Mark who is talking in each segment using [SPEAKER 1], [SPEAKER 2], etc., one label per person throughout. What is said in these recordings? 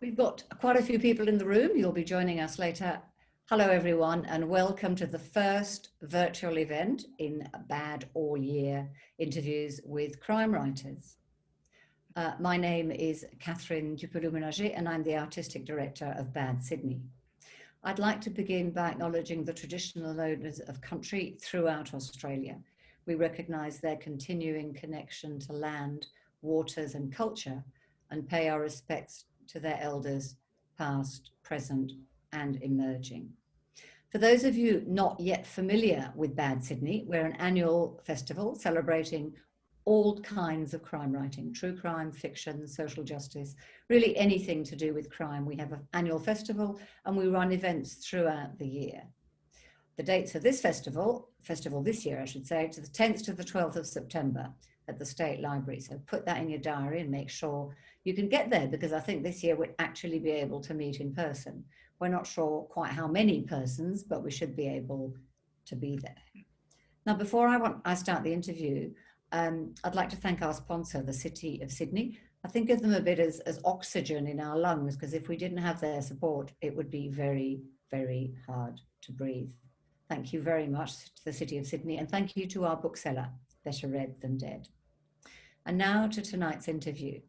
[SPEAKER 1] We've got quite a few people in the room. You'll be joining us later. Hello, everyone, and welcome to the first virtual event in Bad All Year interviews with crime writers. My name is Catherine Dupolou-Ménager, and I'm the Artistic Director of Bad Sydney. I'd like to begin by acknowledging the traditional owners of country throughout Australia. We recognise their continuing connection to land, waters and culture, and pay our respects to their elders, past, present, and emerging. For those of you not yet familiar with Bad Sydney, we're an annual festival celebrating all kinds of crime writing, true crime, fiction, social justice, really anything to do with crime. We have an annual festival and we run events throughout the year. The dates of this festival this year, I should say, to the 10th to the 12th of September at the State Library. So put that in your diary and make sure you can get there, because I think this year we'll actually be able to meet in person. We're not sure quite how many persons, but we should be able to be there. Now, before I start the interview, I'd like to thank our sponsor, the City of Sydney. I think of them a bit as oxygen in our lungs, because if we didn't have their support, it would be very, very hard to breathe. Thank you very much to the City of Sydney, and thank you to our bookseller, Better Read Than Dead. And now to tonight's interview.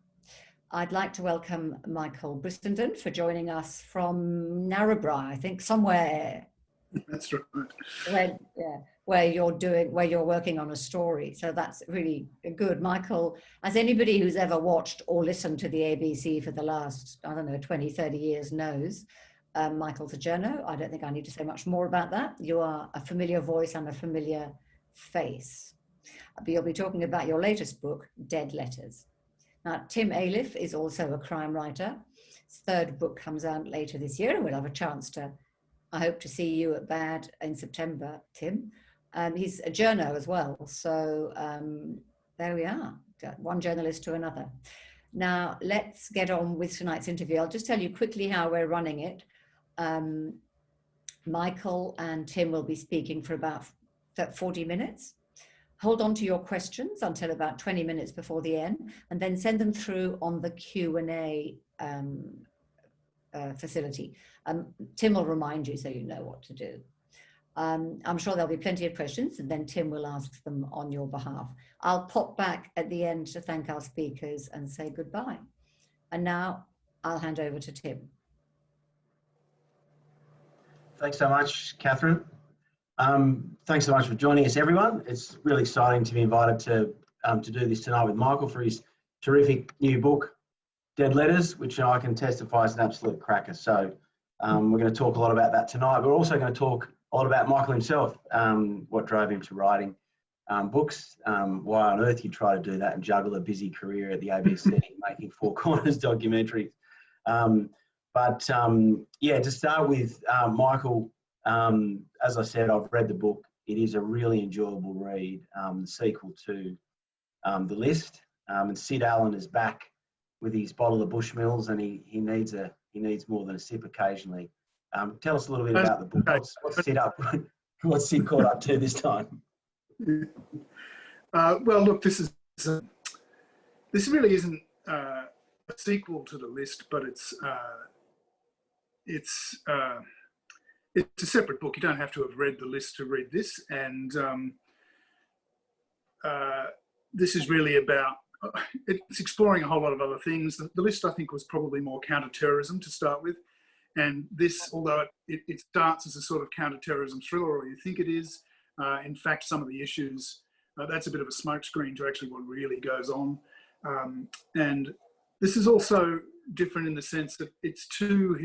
[SPEAKER 1] I'd like to welcome Michael Brissenden for joining us from Narrabri, I think, somewhere.
[SPEAKER 2] That's right.
[SPEAKER 1] Where you're working on a story. So that's really good. Michael, as anybody who's ever watched or listened to the ABC for the last, 20, 30 years knows, Michael's a journo. I don't think I need to say much more about that. You are a familiar voice and a familiar face. But you'll be talking about your latest book, Dead Letters. Now, Tim Ayliffe is also a crime writer. His third book comes out later this year, and we'll have a chance to, I hope to see you at Bad in September, Tim. He's a journo as well. So there we are, one journalist to another. Now, let's get on with tonight's interview. I'll just tell you quickly how we're running it. Michael and Tim will be speaking for about 40 minutes. Hold on to your questions until about 20 minutes before the end, and then send them through on the Q&A facility. Tim will remind you so you know what to do. I'm sure there'll be plenty of questions, and then Tim will ask them on your behalf. I'll pop back at the end to thank our speakers and say goodbye. And now I'll hand over to Tim.
[SPEAKER 3] Thanks so much, Catherine. Thanks so much for joining us, everyone. It's really exciting to be invited to do this tonight with Michael for his terrific new book, Dead Letters, which I can testify is an absolute cracker. So we're going to talk a lot about that tonight. We're also going to talk a lot about Michael himself, what drove him to writing books, why on earth you try to do that and juggle a busy career at the ABC making Four Corners documentaries. Yeah, to start with, Michael, as I said, I've read the book. It is a really enjoyable read, the sequel to The List. And Sid Allen is back with his bottle of Bushmills, and he needs more than a sip occasionally. Tell us a little bit about the book. What's Sid caught up to this time?
[SPEAKER 2] Well, look, this really isn't a sequel to The List, but it's a separate book. You don't have to have read The List to read this, and this is really about, it's exploring a whole lot of other things. The List, I think, was probably more counter-terrorism to start with, and this, although it starts as a sort of counter-terrorism thriller, or you think it is, in fact, some of the issues, that's a bit of a smokescreen to actually what really goes on. And this is also different in the sense that it's two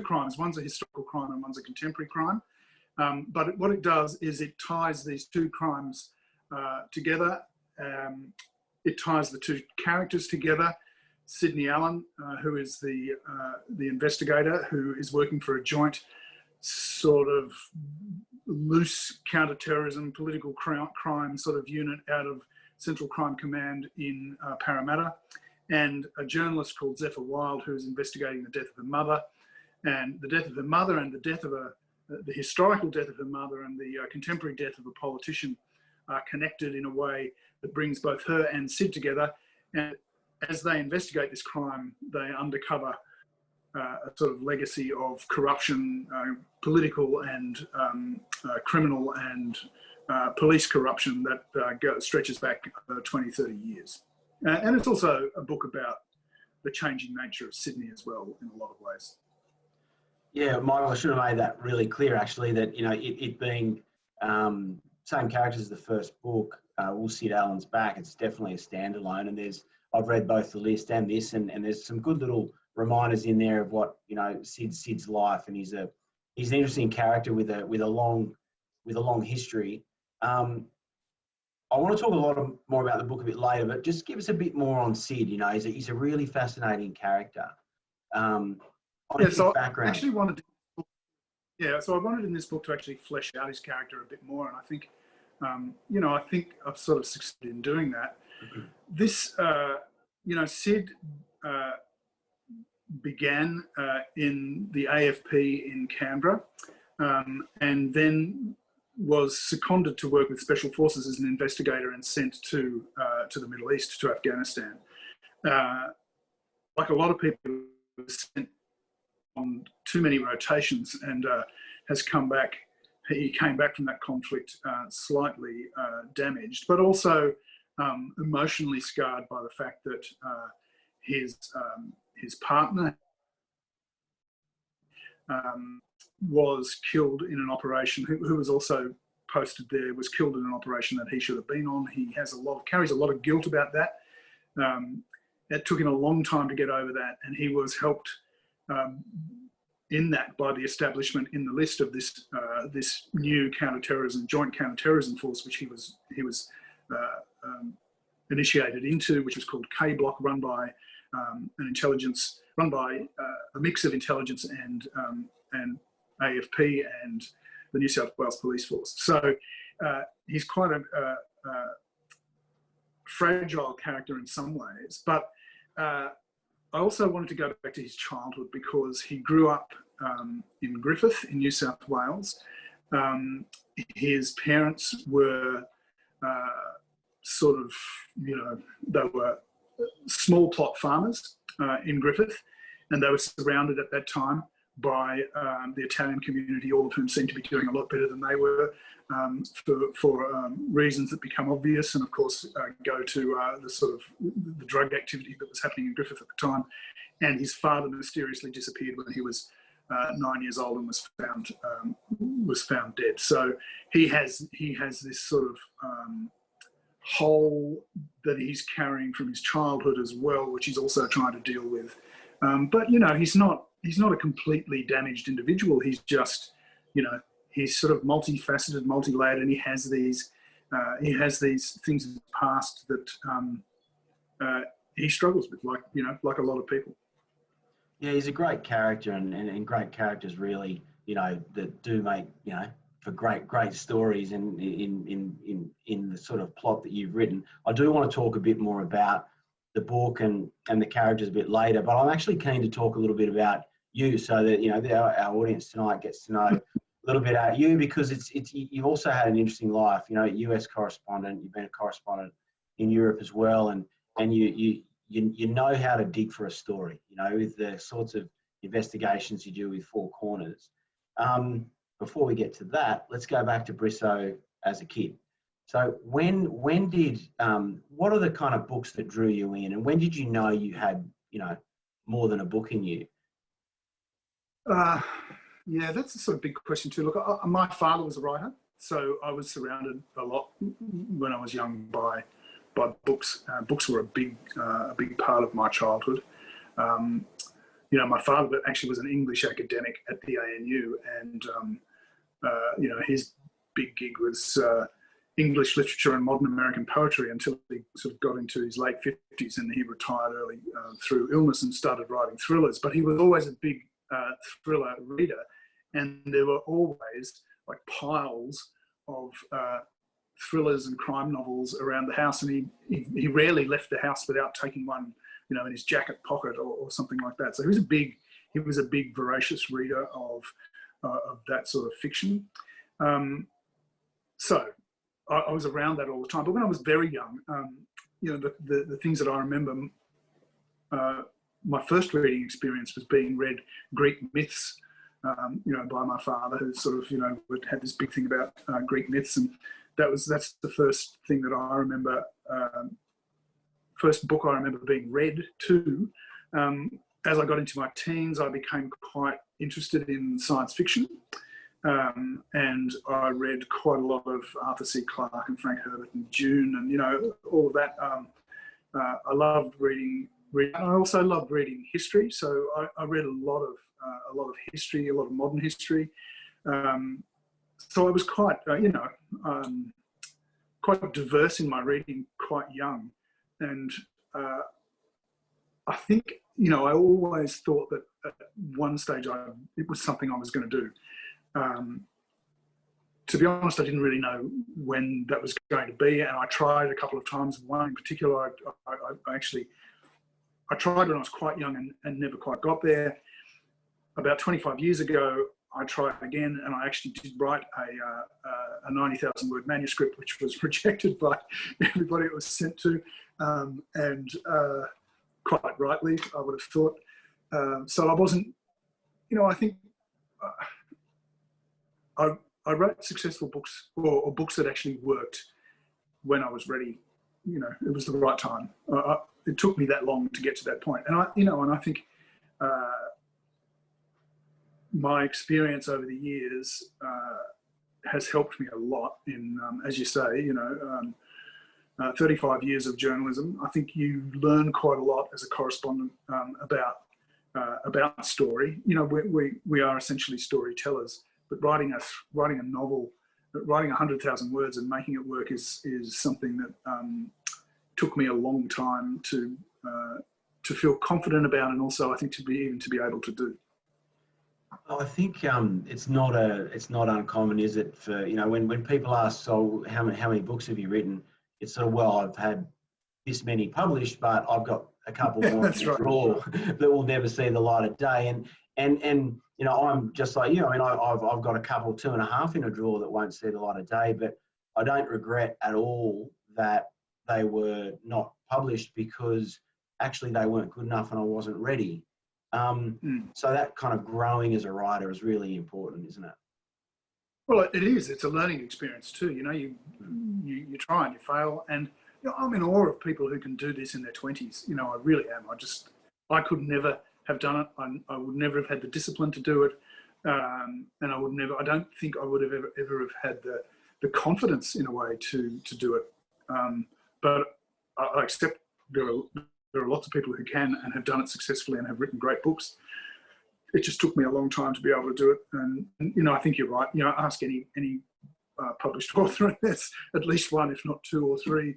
[SPEAKER 2] crimes. One's a historical crime and one's a contemporary crime. But what it does is it ties these two crimes together. It ties the two characters together. Sidney Allen, who is the investigator, who is working for a joint sort of loose counter-terrorism, political crime sort of unit out of Central Crime Command in Parramatta, and a journalist called Zephyr Wild, who is investigating the death of her mother. And the death of her mother and the death of the historical death of her mother and the contemporary death of a politician are connected in a way that brings both her and Sid together. And as they investigate this crime, they uncover a sort of legacy of corruption, political and criminal and police corruption that stretches back 20, 30 years. And it's also a book about the changing nature of Sydney as well, in a lot of ways.
[SPEAKER 3] Yeah, Michael, I should have made that really clear, actually, that, it being same characters as the first book, Will Sid Allen's Back, it's definitely a standalone. And I've read both the list and this, and there's some good little reminders in there of what, Sid's life, and he's an interesting character with a long history. I want to talk a lot more about the book a bit later, but just give us a bit more on Sid. He's a really fascinating character.
[SPEAKER 2] So
[SPEAKER 3] background.
[SPEAKER 2] I actually wanted I wanted in this book to actually flesh out his character a bit more, and I think, I think I've sort of succeeded in doing that. Mm-hmm. This, Sid began in the AFP in Canberra, and then was seconded to work with Special Forces as an investigator and sent to the Middle East, to Afghanistan. Like a lot of people, he was sent on too many rotations and has come back. He came back from that conflict slightly damaged, but also emotionally scarred by the fact that his partner was killed in an operation, who was also posted there, was killed in an operation that he should have been on. He carries a lot of guilt about that. It took him a long time to get over that, and he was helped in that by the establishment in the list of this new joint counterterrorism force, which he was initiated into, which was called K Block, run by a mix of intelligence and AFP and the New South Wales Police Force. So he's quite a fragile character in some ways, but I also wanted to go back to his childhood because he grew up in Griffith in New South Wales. His parents were they were small plot farmers in Griffith, and they were surrounded at that time by the Italian community, all of whom seemed to be doing a lot better than they were for reasons that become obvious, and of course go to the drug activity that was happening in Griffith at the time. And his father mysteriously disappeared when he was 9 years old and was found dead. So he has this sort of hole that he's carrying from his childhood as well, which he's also trying to deal with. But he's not a completely damaged individual. He's just, he's sort of multifaceted, multi-layered, and he has these things in the past that he struggles with, like a lot of people.
[SPEAKER 3] Yeah, he's a great character, and great characters really, that do make, for great stories in the sort of plot that you've written. I do want to talk a bit more about the book and the characters a bit later, but I'm actually keen to talk a little bit about you, so that our audience tonight gets to know a little bit about you, because you've also had an interesting life. US correspondent, you've been a correspondent in Europe as well, and you know how to dig for a story, with the sorts of investigations you do with Four Corners. Before we get to that, let's go back to Brisso as a kid. So when did, what are the kind of books that drew you in, and when did you know you had, more than a book in you?
[SPEAKER 2] Yeah, that's a sort of big question too. Look, my father was a writer, so I was surrounded a lot when I was young by books. Books were a big part of my childhood. My father actually was an English academic at the ANU, and his big gig was English literature and modern American poetry until he sort of got into his late 50s, and he retired early through illness and started writing thrillers. But he was always a big thriller reader, and there were always like piles of thrillers and crime novels around the house, and he rarely left the house without taking one, in his jacket pocket or something like that. So he was a big voracious reader of that sort of fiction. So I was around that all the time. But when I was very young, the things that I remember my first reading experience was being read Greek myths, by my father, who sort of, had this big thing about Greek myths, and that's the first thing that I remember, first book I remember being read too. As I got into my teens, I became quite interested in science fiction, and I read quite a lot of Arthur C. Clarke and Frank Herbert and Dune, and all of that. I loved reading. I also loved reading history, so I read a lot of history, a lot of modern history. So I was quite, quite diverse in my reading, quite young, and I think, I always thought that at one stage it was something I was going to do. To be honest, I didn't really know when that was going to be, and I tried a couple of times. One in particular, I tried when I was quite young and never quite got there. About 25 years ago, I tried again, and I actually did write a 90,000 word manuscript, which was rejected by everybody it was sent to, and quite rightly, I would have thought. So I wasn't, I think I wrote successful books, or books that actually worked when I was ready. It was the right time. It took me that long to get to that point, and I think my experience over the years has helped me a lot in, as you say, 35 years of journalism. I think you learn quite a lot as a correspondent about story. We are essentially storytellers, but writing a novel, writing 100,000 words and making it work is something that took me a long time to feel confident about, and also I think to be able to do.
[SPEAKER 3] I think it's not uncommon, is it, for when people ask, so how many books have you written? It's sort of, well, I've had this many published, but I've got a couple more in the drawer that will never see the light of day. And I'm just like you. I mean, I've got a couple, 2.5 in a drawer that won't see the light of day, but I don't regret at all that they were not published, because actually they weren't good enough and I wasn't ready. So that kind of growing as a writer is really important, isn't it?
[SPEAKER 2] Well, it is. It's a learning experience too. You try and you fail, and I'm in awe of people who can do this in their 20s. I really am. I could never have done it. I would never have had the discipline to do it, and I don't think I would have ever have had the confidence in a way to do it. But I accept there are lots of people who can and have done it successfully and have written great books. It just took me a long time to be able to do it. And I think you're right. Ask any published author, and there's at least one, if not 2 or 3,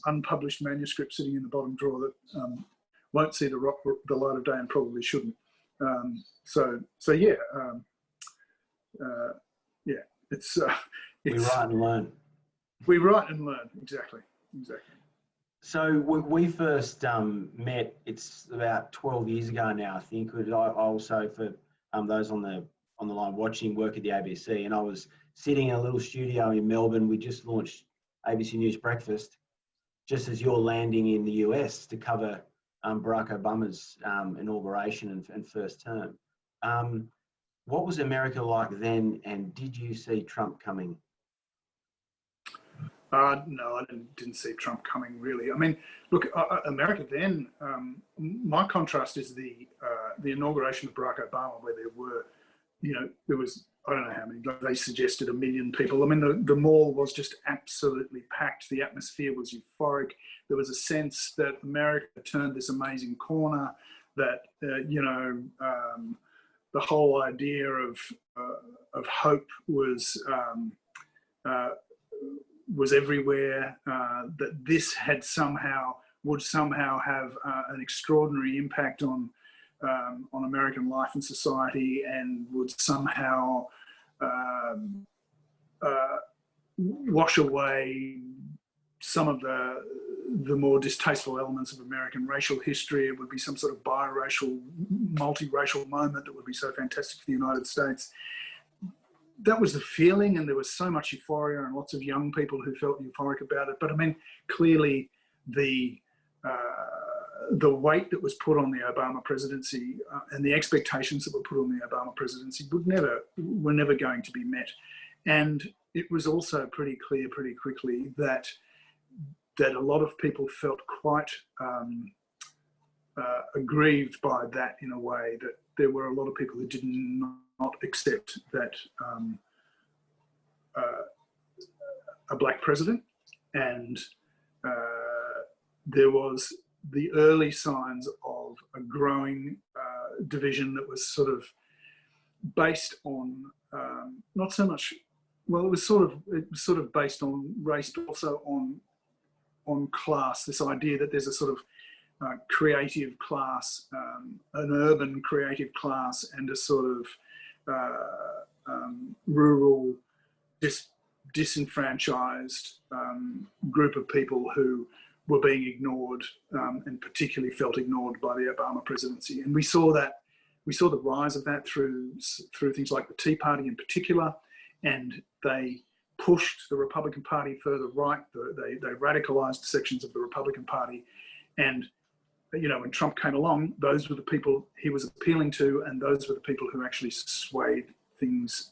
[SPEAKER 2] unpublished manuscripts sitting in the bottom drawer that won't see the light of day and probably shouldn't. It's
[SPEAKER 3] we write and learn.
[SPEAKER 2] We write and learn, exactly.
[SPEAKER 3] So we first met, it's about 12 years ago now, I think. I also, for those on the line watching, work at the ABC, and I was sitting in a little studio in Melbourne. We just launched ABC News Breakfast, just as you're landing in the US to cover Barack Obama's inauguration and first term. What was America like then, and did you see Trump coming?
[SPEAKER 2] No, I didn't see Trump coming, really. I mean, look, America then, my contrast is the inauguration of Barack Obama, where there was, I don't know how many, they suggested 1 million people. I mean, the mall was just absolutely packed. The atmosphere was euphoric. There was a sense that America turned this amazing corner, that, the whole idea of hope was everywhere, that this would somehow have an extraordinary impact on American life and society, and would somehow wash away some of the more distasteful elements of American racial history. It would be some sort of biracial, multiracial moment that would be so fantastic for the United States. That was the feeling, and there was so much euphoria and lots of young people who felt euphoric about it. But I mean, clearly the the weight that was put on the Obama presidency and the expectations that were put on the Obama presidency were never going to be met. And it was also pretty clear pretty quickly that a lot of people felt quite aggrieved by that, in a way that there were a lot of people who did not accept that a black president, and there was the early signs of a growing division that was sort of based on not so much, well, it was sort of based on race, but also on class. This idea that there's a sort of creative class, an urban creative class, and a sort of rural, disenfranchised group of people who were being ignored, and particularly felt ignored by the Obama presidency. And we saw the rise of that through things like the Tea Party in particular, and they pushed the Republican Party further right. They radicalized sections of the Republican Party, and when Trump came along, those were the people he was appealing to, and those were the people who actually swayed things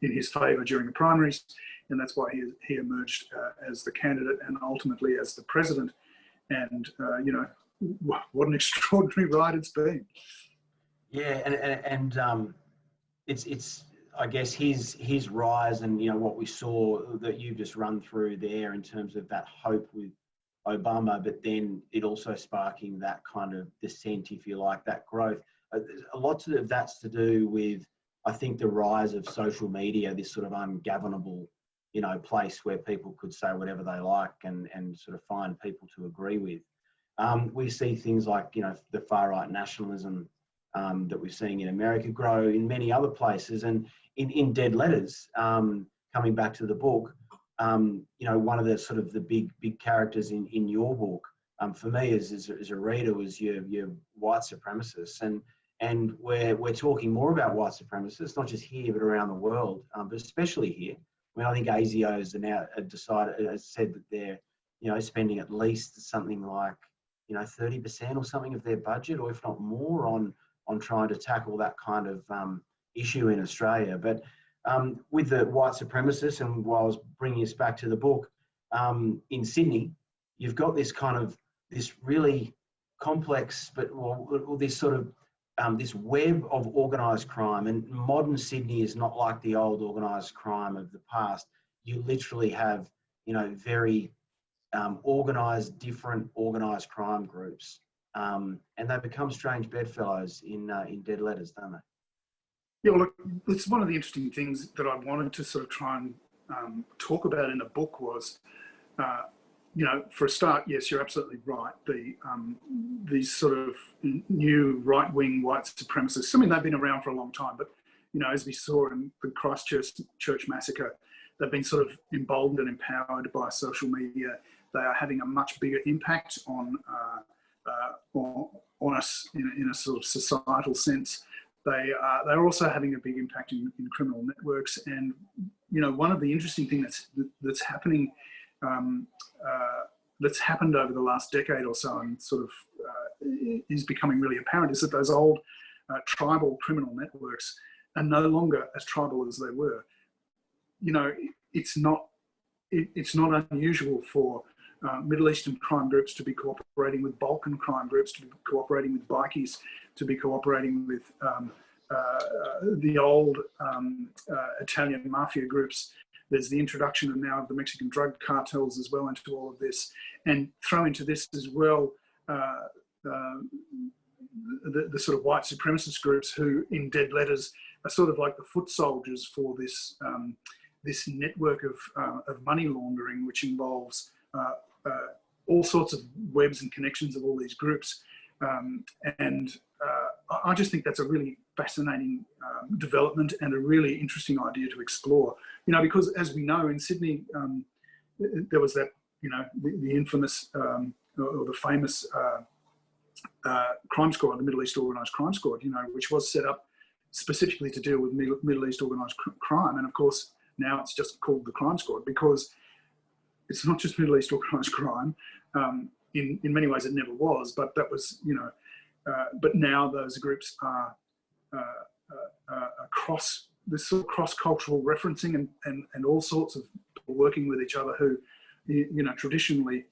[SPEAKER 2] in his favour during the primaries, and that's why he emerged as the candidate and ultimately as the president. And what an extraordinary ride it's been.
[SPEAKER 3] Yeah, and it's I guess his rise, and what we saw that you've just run through there in terms of that hope with Obama, but then it also sparking that kind of descent, if you like, that growth. A lot of that's to do with, I think, the rise of social media, this sort of ungovernable, place where people could say whatever they like and sort of find people to agree with. We see things like, the far right nationalism that we're seeing in America grow in many other places. And in Dead Letters, coming back to the book, one of the sort of the big characters in your book, for me as a reader, was your white supremacists. And we're talking more about white supremacists, not just here, but around the world, but especially here. I mean, I think ASIO's has said that they're, spending at least something like, 30% or something of their budget, or if not more, on trying to tackle that kind of issue in Australia. But with the white supremacists, and while I was bringing us back to the book, in Sydney, you've got this really complex, but this sort of this web of organised crime. And modern Sydney is not like the old organised crime of the past. You literally have, very different organised crime groups, and they become strange bedfellows in Dead Letters, don't they?
[SPEAKER 2] Yeah, well, look, it's one of the interesting things that I wanted to sort of try and talk about in the book was, for a start, yes, you're absolutely right. These sort of new right-wing white supremacists, they've been around for a long time, but, as we saw in the Christchurch massacre, they've been sort of emboldened and empowered by social media. They are having a much bigger impact on us in a sort of societal sense. They're also having a big impact in criminal networks. And, one of the interesting things that's happening, that's happened over the last decade or so, and sort of is becoming really apparent, is that those old tribal criminal networks are no longer as tribal as they were. It's not unusual for Middle Eastern crime groups to be cooperating with Balkan crime groups, to be cooperating with bikies, to be cooperating with the old Italian mafia groups. There's the introduction now of the Mexican drug cartels as well into all of this, and throw into this as well the sort of white supremacist groups who, in Dead Letters, are sort of like the foot soldiers for this this network of money laundering, which involves all sorts of webs and connections of all these groups. I just think that's a really fascinating development and a really interesting idea to explore. Because as we know, in Sydney, there was that, the infamous or the famous crime squad, the Middle East Organised Crime Squad, which was set up specifically to deal with Middle East organised crime. And of course, now it's just called the Crime Squad, because it's not just Middle East organised crime. in many ways it never was, but that was, but now those groups are across this sort of cross-cultural referencing and all sorts of people working with each other who, traditionally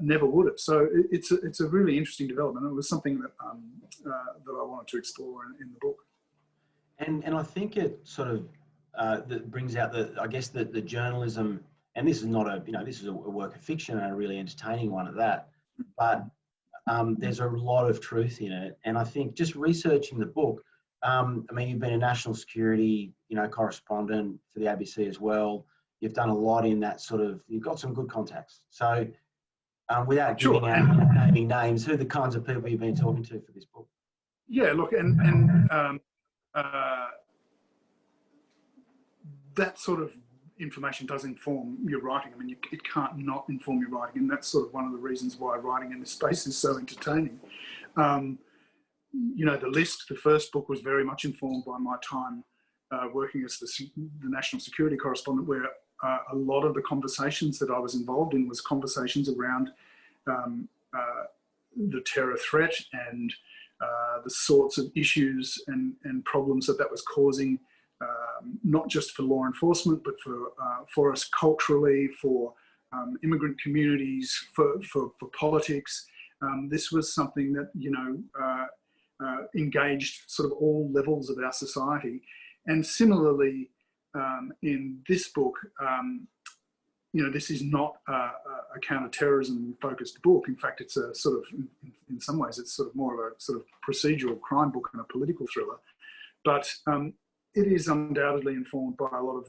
[SPEAKER 2] never would have. So it's a really interesting development. It was something that that I wanted to explore in the book.
[SPEAKER 3] And I think it sort of that brings out the journalism, and this is not this is a work of fiction and a really entertaining one at that, but there's a lot of truth in it. And I think just researching the book, you've been a national security, correspondent for the ABC as well. You've done a lot in that sort of, you've got some good contacts. So without giving out naming names, who are the kinds of people you've been talking to for this book?
[SPEAKER 2] Yeah, look, that sort of information does inform your writing. I mean, it can't not inform your writing, and that's sort of one of the reasons why writing in this space is so entertaining. The list, the first book, was very much informed by my time working as the national security correspondent, where a lot of the conversations that I was involved in was conversations around the terror threat and the sorts of issues and problems that was causing, not just for law enforcement, but for us culturally, for immigrant communities, for politics. This was something that, engaged sort of all levels of our society. And similarly, in this book, this is not a counter-terrorism focused book. In fact, it's a sort of, in some ways, it's sort of more of a sort of procedural crime book and a political thriller. But it is undoubtedly informed by a lot of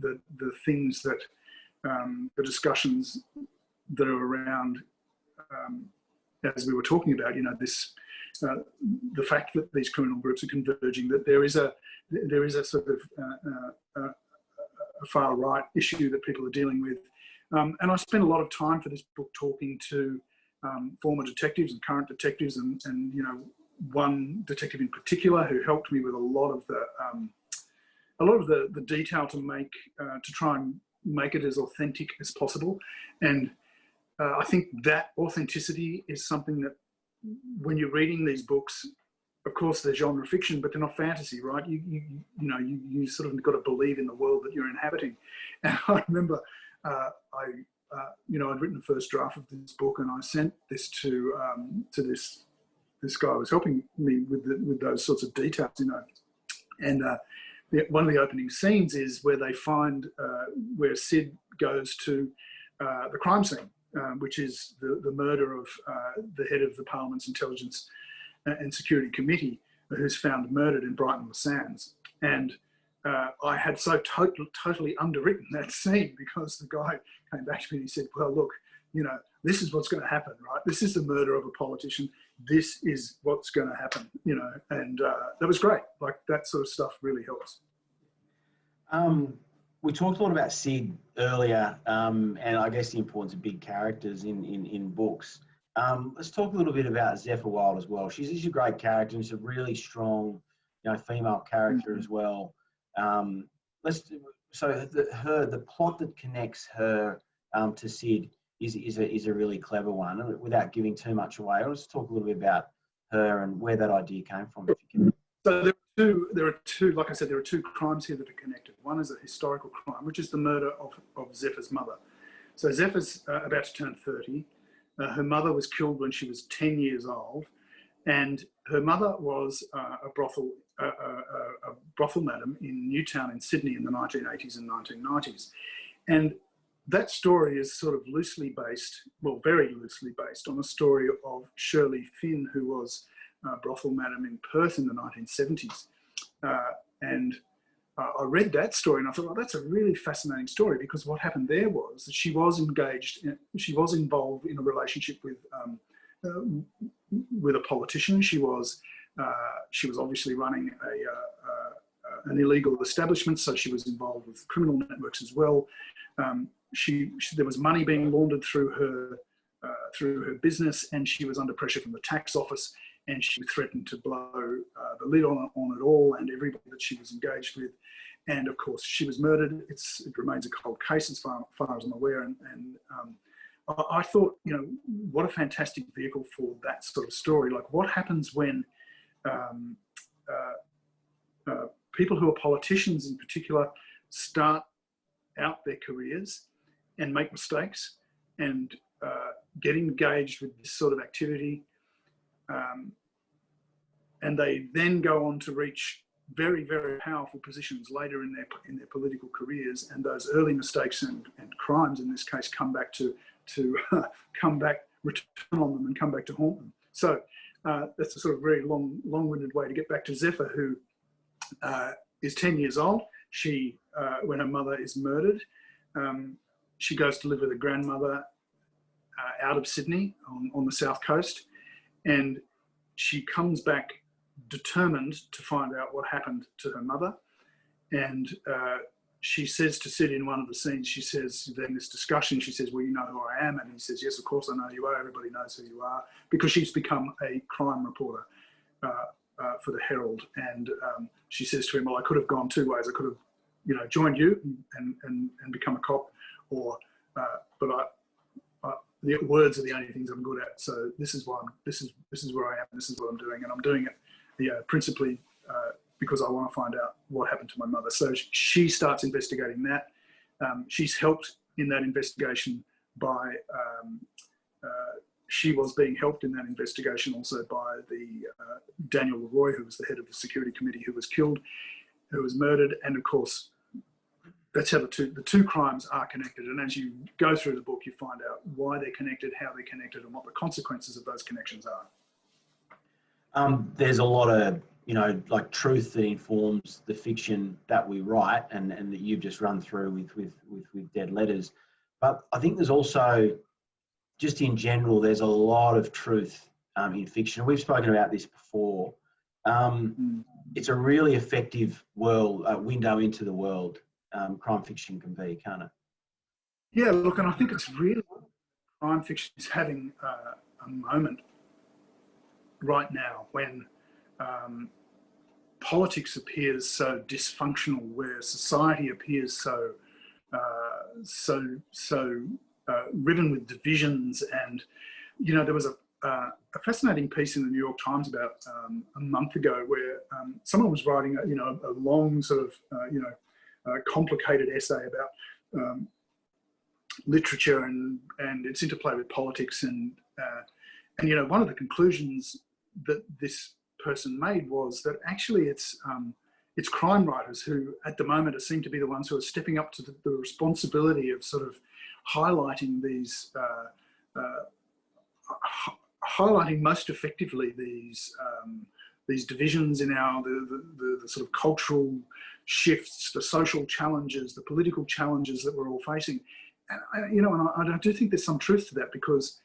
[SPEAKER 2] the things that, the discussions that are around, as we were talking about, the fact that these criminal groups are converging, that there is a sort of a far right issue that people are dealing with. And I spent a lot of time for this book talking to former detectives and current detectives, and one detective in particular who helped me with a lot of the detail to try and make it as authentic as possible. And I think that authenticity is something that, when you're reading these books, of course they're genre fiction, but they're not fantasy, right? You sort of got to believe in the world that you're inhabiting. And I remember I'd written the first draft of this book, and I sent this to this guy who was helping me with those sorts of details, And one of the opening scenes is where they find where Sid goes to the crime scene, which is the murder of the head of the Parliament's Intelligence and Security Committee, who's found murdered in Brighton on the Sands. And I had so totally underwritten that scene, because the guy came back to me and he said, well, look, this is what's going to happen, right? This is the murder of a politician. This is what's going to happen, and that was great. Like, that sort of stuff really helps.
[SPEAKER 3] We talked a lot about Sid earlier, and I guess the importance of big characters in books. Let's talk a little bit about Zephyr Wild as well. She's a great character, and she's a really strong, female character as well. The plot that connects her to Sid is a really clever one. Without giving too much away, let's talk a little bit about her and where that idea came from, if you can.
[SPEAKER 2] So there are two, like I said, there are two crimes here that are connected. One is a historical crime, which is the murder of Zephyr's mother. So Zephyr's about to turn 30. Her mother was killed when she was 10 years old, and her mother was a brothel madam in Newtown in Sydney in the 1980s and 1990s. And that story is sort of loosely based, well, very loosely based on a story of Shirley Finn, who was brothel madam in Perth in the 1970s. I read that story and I thought, well, that's a really fascinating story, because what happened there was that she was involved in a relationship with a politician. She was obviously running an illegal establishment, so she was involved with criminal networks as well. There was money being laundered through her business, and she was under pressure from the tax office, and she threatened to blow the lid on it all and everybody that she was engaged with. And of course, she was murdered. It remains a cold case as far as I'm aware. And I thought, you know, what a fantastic vehicle for that sort of story. Like, what happens when people who are politicians in particular start out their careers and make mistakes and get engaged with this sort of activity, and they then go on to reach very, very powerful positions later in their political careers, and those early mistakes and crimes in this case come back to return on them and come back to haunt them. So that's a sort of very long-winded way to get back to Zephyr, who is 10 years old. She, when her mother is murdered, she goes to live with her grandmother out of Sydney on the south coast, and she comes back determined to find out what happened to her mother. And she says to Sid in one of the scenes, she says, in this discussion, she says, well, you know who I am? And he says, yes, of course I know who you are. Everybody knows who you are, because she's become a crime reporter for the Herald. And she says to him, well, I could have gone two ways. I could have, you know, joined you and become a cop, or but the words are the only things I'm good at. So this is why this is where I am. This is what I'm doing, and I'm doing it, principally because I want to find out what happened to my mother. So she starts investigating that. She's helped in that investigation by. She was being helped in that investigation also by the Daniel Leroy, who was the head of the security committee, who was killed, who was murdered, and of course. That's how the two crimes are connected. And as you go through the book, you find out why they're connected, how they're connected, and what the consequences of those connections are.
[SPEAKER 3] There's a lot of, you know, like truth that informs the fiction that we write, and that you've just run through with Dead Letters. But I think there's also, just in general, there's a lot of truth in fiction. We've spoken about this before. It's a really effective window into the world. Crime fiction can be, can't it?
[SPEAKER 2] Yeah, look, and I think it's really, crime fiction is having a moment right now when politics appears so dysfunctional, where society appears so riven with divisions. And you know, there was a fascinating piece in the New York Times about a month ago where someone was writing a long sort of complicated essay about literature and its interplay with politics, and you know, one of the conclusions that this person made was that actually it's crime writers who at the moment seem to be the ones who are stepping up to the responsibility of sort of highlighting these highlighting most effectively these divisions in the sort of cultural shifts, the social challenges, the political challenges that we're all facing. And I do think there's some truth to that, because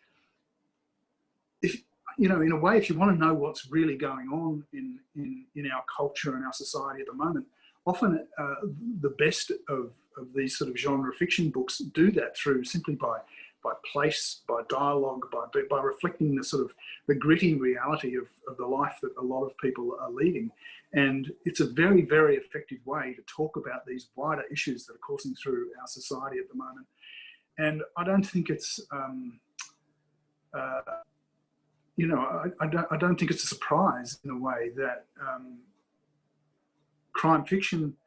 [SPEAKER 2] if, you know, in a way, if you want to know what's really going on in our culture and our society at the moment, often the best of these sort of genre fiction books do that through simply by place, by dialogue, by reflecting the sort of the gritty reality of the life that a lot of people are leading. And it's a very, very effective way to talk about these wider issues that are coursing through our society at the moment. And I don't think it's, I don't think it's a surprise in a way that crime fiction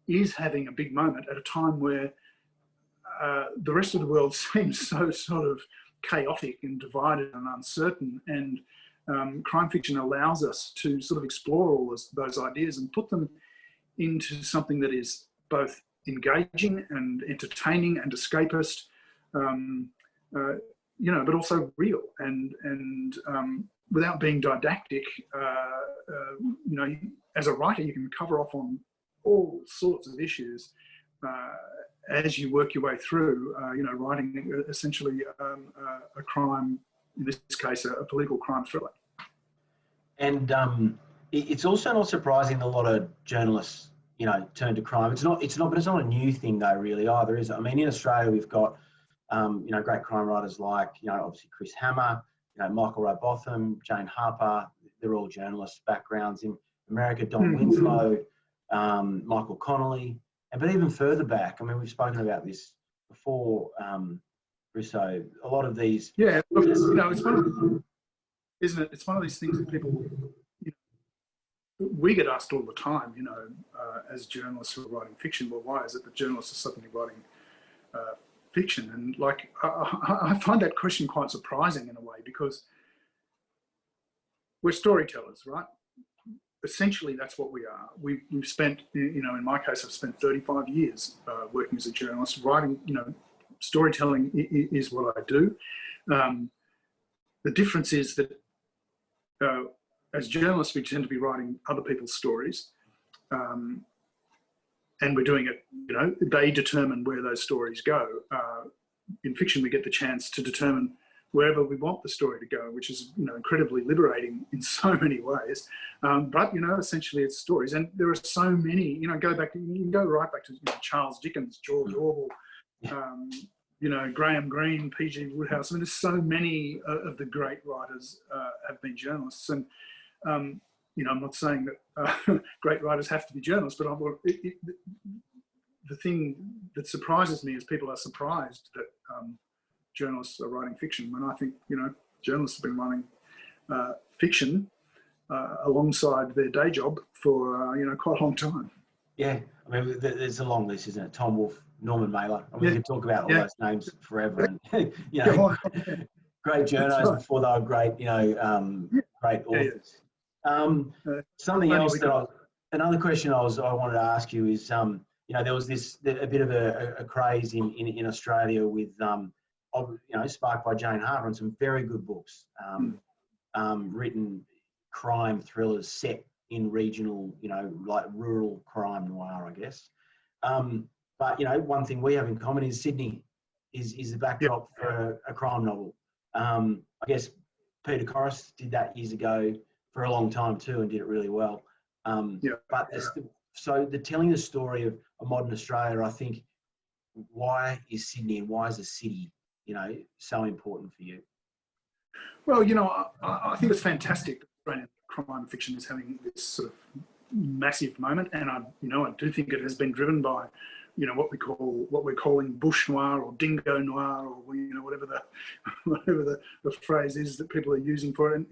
[SPEAKER 2] is having a big moment at a time where the rest of the world seems so sort of chaotic and divided and uncertain, and crime fiction allows us to sort of explore all those ideas and put them into something that is both engaging and entertaining and escapist, but also real and without being didactic. As a writer, you can cover off on all sorts of issues as you work your way through, writing essentially a crime, in this case, a political crime thriller. And
[SPEAKER 3] it's also not surprising that a lot of journalists, turn to crime. But it's not a new thing though, really, either, is it? I mean, in Australia, we've got, great crime writers like, obviously Chris Hammer, Michael Robotham, Jane Harper. They're all journalist backgrounds. In America, Don Winslow, Michael Connolly. But even further back, I mean, we've spoken about this before, Rousseau. A lot of these.
[SPEAKER 2] Yeah, look, it's one of, isn't it? It's one of these things that people, we get asked all the time, as journalists who are writing fiction, well, why is it that journalists are suddenly writing fiction? And like, I find that question quite surprising in a way, because we're storytellers, right? Essentially, that's what we are. We've spent, in my case, I've spent 35 years working as a journalist, writing, storytelling is what I do. The difference is that as journalists, we tend to be writing other people's stories, and we're doing it, they determine where those stories go. In fiction, we get the chance to determine wherever we want the story to go, which is, incredibly liberating in so many ways. But, essentially it's stories. And there are so many, you can go right back to Charles Dickens, George Orwell, Graham Greene, P.G. Wodehouse. I mean, there's so many of the great writers have been journalists. And, I'm not saying that great writers have to be journalists, but the thing that surprises me is people are surprised that journalists are writing fiction, when I think, journalists have been writing fiction alongside their day job for, quite a long time.
[SPEAKER 3] Yeah, I mean, there's a long list, isn't it? Tom Wolfe, Norman Mailer. I mean, we could talk about all those names forever. And, great journalists before they were great, great authors. Something else another question I wanted to ask you is, there was a bit of a craze in Australia with, sparked by Jane Harper, and some very good books, written crime thrillers set in regional, like rural crime noir, I guess. But, one thing we have in common is Sydney is the backdrop for a crime novel. I guess Peter Corris did that years ago for a long time too, and did it really well. So telling the story of a modern Australia, I think, why is Sydney and why is a city, so important for you?
[SPEAKER 2] Well, I think it's fantastic that Australian crime fiction is having this sort of massive moment, and I do think it has been driven by, what we're calling bush noir or dingo noir, or whatever the phrase is that people are using for it, and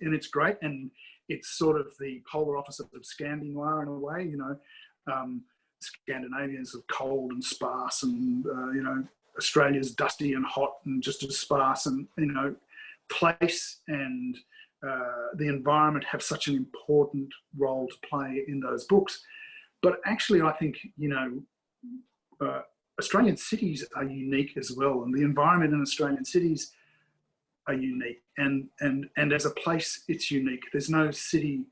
[SPEAKER 2] and it's great, and it's sort of the polar opposite of Scandi noir in a way. Scandinavians are cold and sparse, and Australia's dusty and hot and just as sparse, and place and the environment have such an important role to play in those books. But actually, I think Australian cities are unique as well, and the environment in Australian cities are unique, and as a place, it's unique. There's no city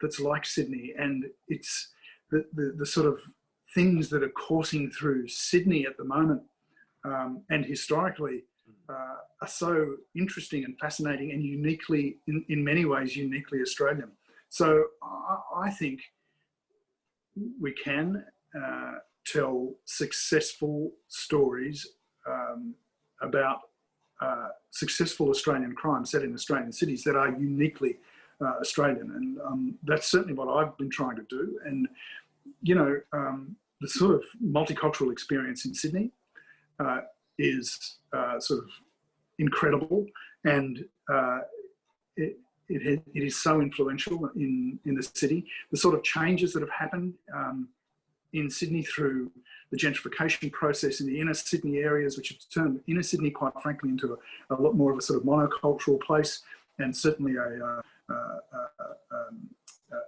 [SPEAKER 2] that's like Sydney, and it's the sort of things that are coursing through Sydney at the moment, and historically, are so interesting and fascinating, and uniquely, in many ways, uniquely Australian. So I think we can tell successful stories about successful Australian crime set in Australian cities that are uniquely Australian, and that's certainly what I've been trying to do. And the sort of multicultural experience in Sydney is sort of incredible, and it is so influential in the city. The sort of changes that have happened in Sydney through the gentrification process in the inner Sydney areas, which have turned inner Sydney, quite frankly, into a lot more of a sort of monocultural place, and certainly a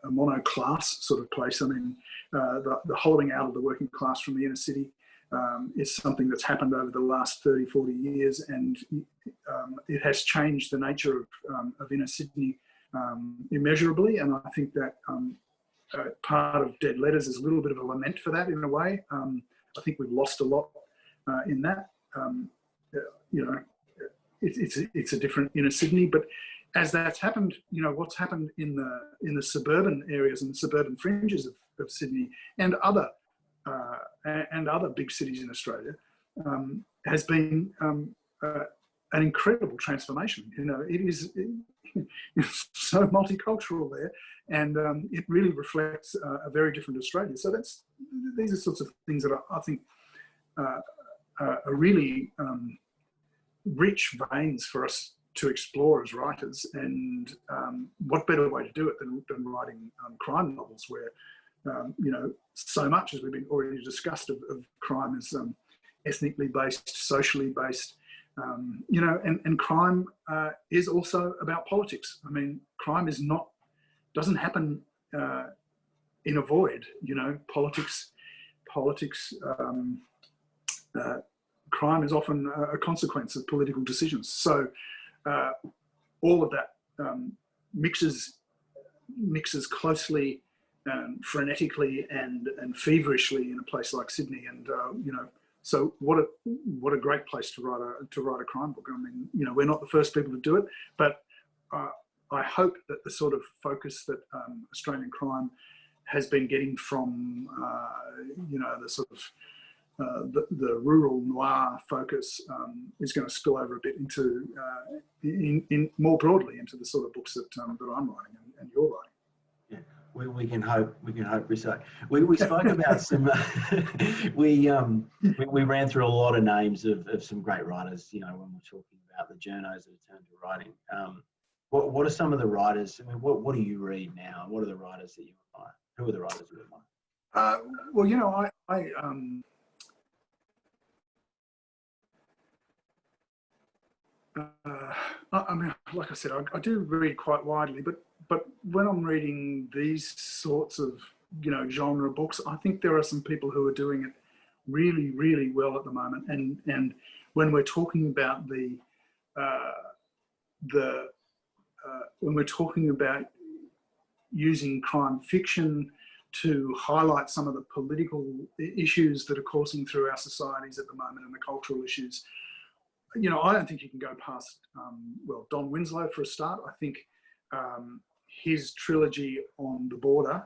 [SPEAKER 2] mono-class sort of place. I mean, the hollowing out of the working class from the inner city is something that's happened over the last 30, 40 years, and it has changed the nature of inner Sydney immeasurably, and I think that part of Dead Letters is a little bit of a lament for that in a way. I think we've lost a lot in that. It's a different inner Sydney, but as that's happened, what's happened in the suburban areas and the suburban fringes of Sydney and other big cities in Australia has been an incredible transformation. It is so multicultural there, and it really reflects a very different Australia. So these are sorts of things that I think are really rich veins for us to explore as writers, and what better way to do it than writing crime novels, where you know, so much, as we've been already discussed, of crime is ethnically based, socially based, you know, and crime is also about politics. I mean, crime doesn't happen in a void. You know, politics. Crime is often a consequence of political decisions. So all of that mixes closely, frenetically, and feverishly in a place like Sydney. And you know, so what a great place to write a crime book. I mean, you know, we're not the first people to do it, but I hope that the sort of focus that Australian crime has been getting from you know, the sort of the rural noir focus is going to spill over a bit into in more broadly into the sort of books that I'm writing and you're writing.
[SPEAKER 3] Yeah, we can hope. We can hope, Brisso. We spoke about some. We ran through a lot of names of some great writers. You know, when we're talking about the journos that have turned to writing. What are some of the writers? I mean, what do you read now? What are the writers that you admire? Who are the writers you admire?
[SPEAKER 2] Well, you know, I mean, like I said, I do read quite widely, but when I'm reading these sorts of, you know, genre books, I think there are some people who are doing it really, really well at the moment. And when we're talking about when we're talking about using crime fiction to highlight some of the political issues that are coursing through our societies at the moment, and the cultural issues, you know, I don't think you can go past, well, Don Winslow for a start. I think his trilogy on the border,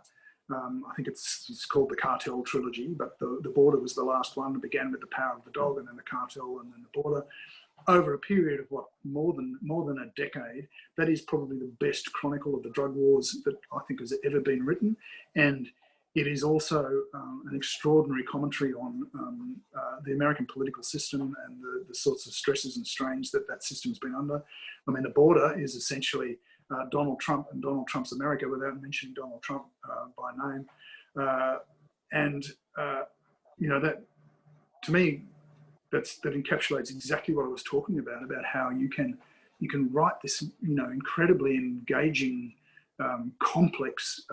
[SPEAKER 2] I think it's called the Cartel trilogy, but the border was the last one. It began with The Power of the Dog, and then the Cartel, and then the border. Over a period of what, more than a decade, that is probably the best chronicle of the drug wars that I think has ever been written. And it is also an extraordinary commentary on the American political system and the sorts of stresses and strains that system's been under. I mean, the border is essentially Donald Trump and Donald Trump's America, without mentioning Donald Trump by name. You know, that, to me, that encapsulates exactly what I was talking about how you can write this, you know, incredibly engaging, complex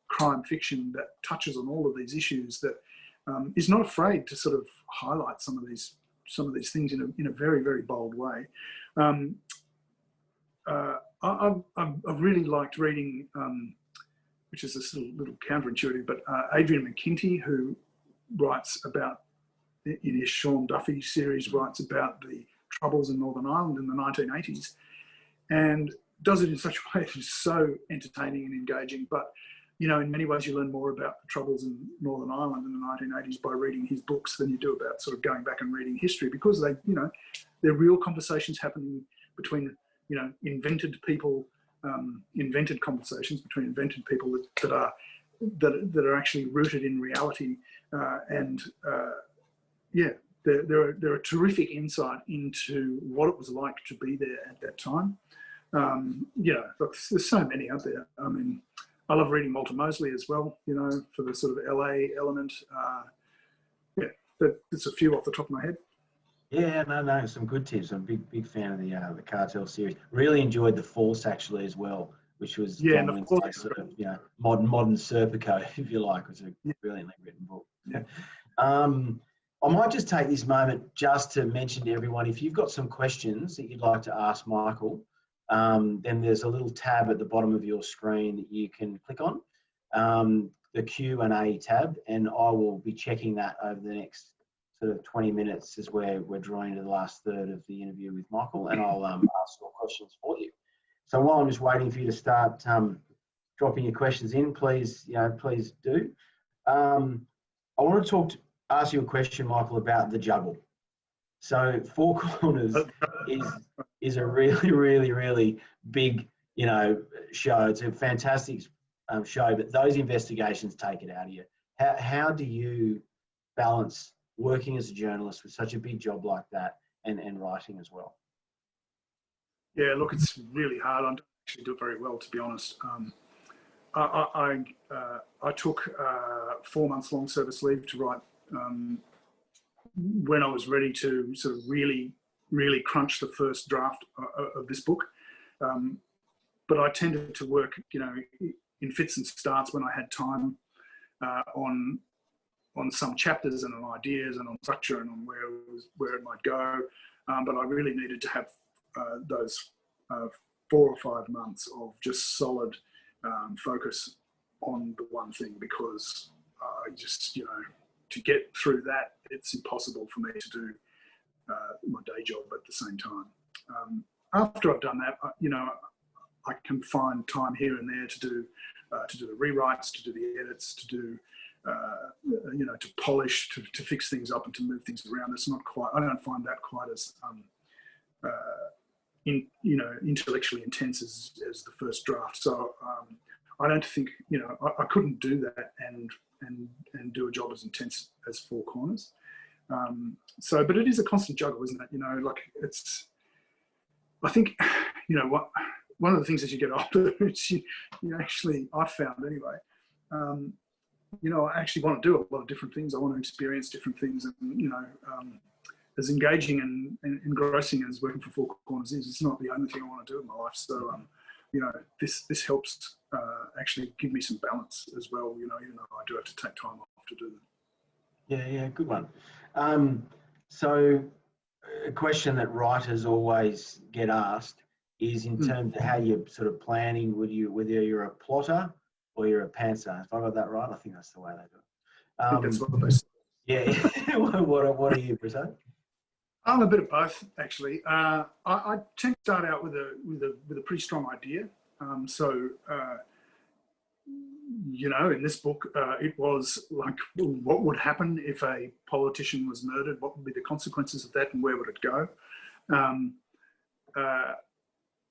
[SPEAKER 2] crime fiction that touches on all of these issues, that is not afraid to sort of highlight some of these things in a very, very bold way. I've really liked reading, which is this little counterintuitive, but Adrian McKinty, who writes about, in his Sean Duffy series, writes about the Troubles in Northern Ireland in the 1980s, and does it in such a way that is so entertaining and engaging. But, you know, in many ways you learn more about the Troubles in Northern Ireland in the 1980s by reading his books than you do about sort of going back and reading history, because they, you know, they're real conversations happening between, you know, invented people, invented conversations between invented people that are actually rooted in reality, yeah, they're a terrific insight into what it was like to be there at that time. Yeah, look, there's so many out there. I mean, I love reading Walter Mosley as well, you know, for the sort of LA element. Yeah, that's a few off the top of my head.
[SPEAKER 3] Yeah, no, some good tips. I'm a big fan of the Cartel series. Really enjoyed The Force actually as well, which was Don Winslow's sort of, you know, modern Serpico, if you like. It was a brilliantly written book.
[SPEAKER 2] Yeah.
[SPEAKER 3] I might just take this moment just to mention to everyone, if you've got some questions that you'd like to ask Michael, then there's a little tab at the bottom of your screen that you can click on, the Q&A tab, and I will be checking that over the next sort of 20 minutes as we're drawing to the last third of the interview with Michael, and I'll ask your questions for you. So while I'm just waiting for you to start dropping your questions in, please do. I want to ask you a question, Michael, about The Juggle. So Four Corners is a really, really, really big, you know, show. It's a fantastic show, but those investigations take it out of you. How do you balance working as a journalist with such a big job like that and writing as well?
[SPEAKER 2] Yeah, look, it's really hard. I don't actually do it very well, to be honest. I took 4 months long service leave to write when I was ready to sort of really crunch the first draft of this book. But I tended to work, you know, in fits and starts when I had time on some chapters and on ideas and on structure and on where it might go. But I really needed to have those 4 or 5 months of just solid focus on the one thing, because I just, you know, to get through that, it's impossible for me to do my day job at the same time. After I've done that, you know, I can find time here and there to do the rewrites, to do the edits, to do you know, to polish, to fix things up and to move things around. It's not quite, I don't find that quite as you know, intellectually intense as the first draft. So I don't think, you know, I couldn't do that and do a job as intense as Four Corners. So, but it is a constant juggle, isn't it? You know, like it's, I think, you know, one of the things as you get older, it's you actually, I've found anyway, you know, I actually want to do a lot of different things. I want to experience different things, and you know, as engaging and engrossing as working for Four Corners is, it's not the only thing I want to do in my life. So, you know, this helps actually give me some balance as well. You know, even though I do have to take time off to do that.
[SPEAKER 3] Yeah, good one. So, a question that writers always get asked is in terms of how you're sort of planning. Whether you're a plotter or you're a pantser. If I got that right, I think that's the way they do it.
[SPEAKER 2] I think that's what they say.
[SPEAKER 3] Yeah. What are you, Brissenden?
[SPEAKER 2] I'm a bit of both, actually. I tend to start out with a pretty strong idea. You know, in this book, it was like, what would happen if a politician was murdered? What would be the consequences of that, and where would it go?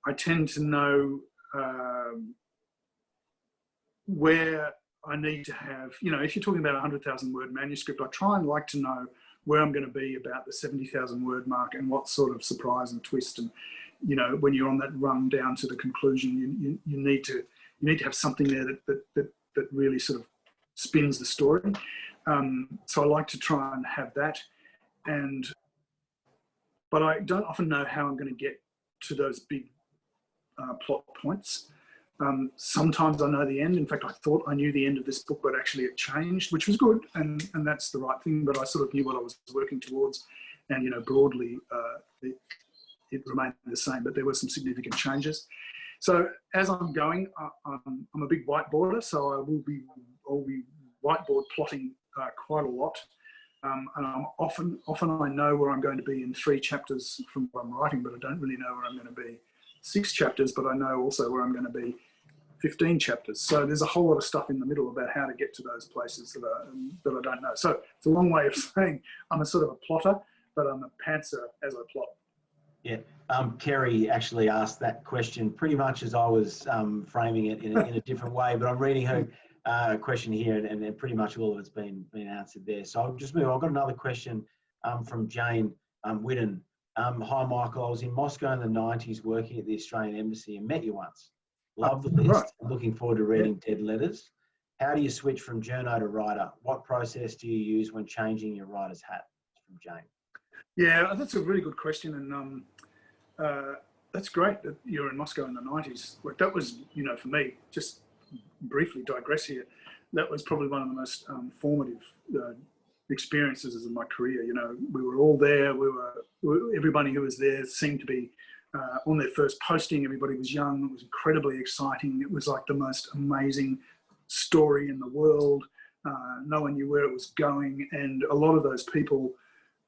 [SPEAKER 2] I tend to know where I need to have, you know, if you're talking about a 100,000 word manuscript, I try and like to know where I'm going to be about the 70,000 word mark, and what sort of surprise and twist, and you know, when you're on that run down to the conclusion, you need to have something there that really sort of spins the story. So I like to try and have that, but I don't often know how I'm going to get to those big plot points. Sometimes I know the end. In fact, I thought I knew the end of this book, but actually it changed, which was good, and that's the right thing. But I sort of knew what I was working towards, and you know, broadly it remained the same, but there were some significant changes. So as I'm going, I'm a big whiteboarder, so I'll be whiteboard plotting quite a lot, and I'm often I know where I'm going to be in 3 chapters from what I'm writing, but I don't really know where I'm going to be 6 chapters, but I know also where I'm going to be 15 chapters. So there's a whole lot of stuff in the middle about how to get to those places that I don't know. So it's a long way of saying I'm a sort of a plotter, but I'm a pantser as I plot.
[SPEAKER 3] Yeah, Kerry actually asked that question pretty much as I was framing it in a different way, but I'm reading her question here, and pretty much all of it's been answered there. So I'll just move. I've got another question from Jane Whitten. Hi, Michael. I was in Moscow in the 90s working at the Australian Embassy and met you once. Love the list.
[SPEAKER 2] Right.
[SPEAKER 3] I'm looking forward to reading Dead Letters. How do you switch from journo to writer? What process do you use when changing your writer's hat? From Jane.
[SPEAKER 2] Yeah, that's a really good question, and that's great that you're in Moscow in the 90s. Like that was, you know, for me, just briefly digress here, that was probably one of the most formative experiences of my career. You know, we were all there. Everybody who was there seemed to be on their first posting. Everybody was young. It was incredibly exciting. It was like the most amazing story in the world. No one knew where it was going, and a lot of those people,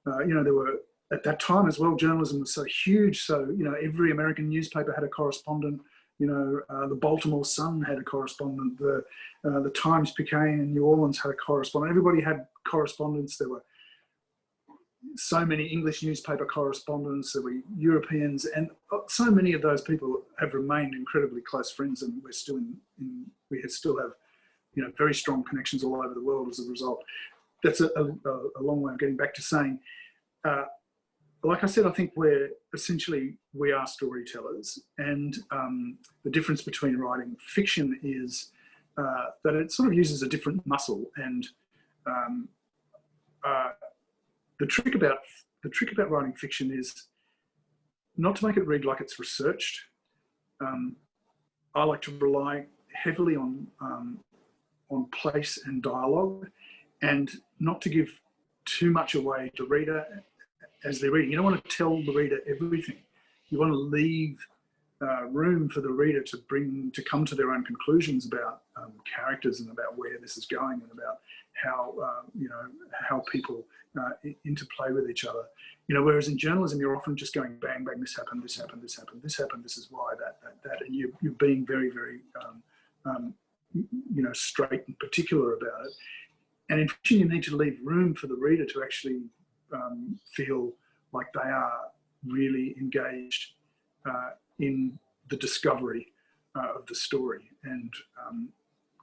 [SPEAKER 2] you know, there were at that time as well. Journalism was so huge. So you know, every American newspaper had a correspondent. You know, the Baltimore Sun had a correspondent. The Times-Picayune in New Orleans had a correspondent. Everybody had correspondents. There were so many English newspaper correspondents. There were Europeans, and so many of those people have remained incredibly close friends, and we're still we still have, you know, very strong connections all over the world as a result. That's a long way of getting back to saying, like I said, I think we are storytellers, and the difference between writing fiction is that it sort of uses a different muscle, and the trick about writing fiction is not to make it read like it's researched. I like to rely heavily on place and dialogue, and not to give too much away to the reader as they're reading. You don't want to tell the reader everything. You want to leave room for the reader to come to their own conclusions about characters and about where this is going and about how people interplay with each other. Whereas in journalism, you're often just going bang, bang, this happened, this happened, this happened, this happened, this is why, that, and you're being very, very straight and particular about it. And in fiction, you need to leave room for the reader to actually feel like they are really engaged in the discovery of the story. And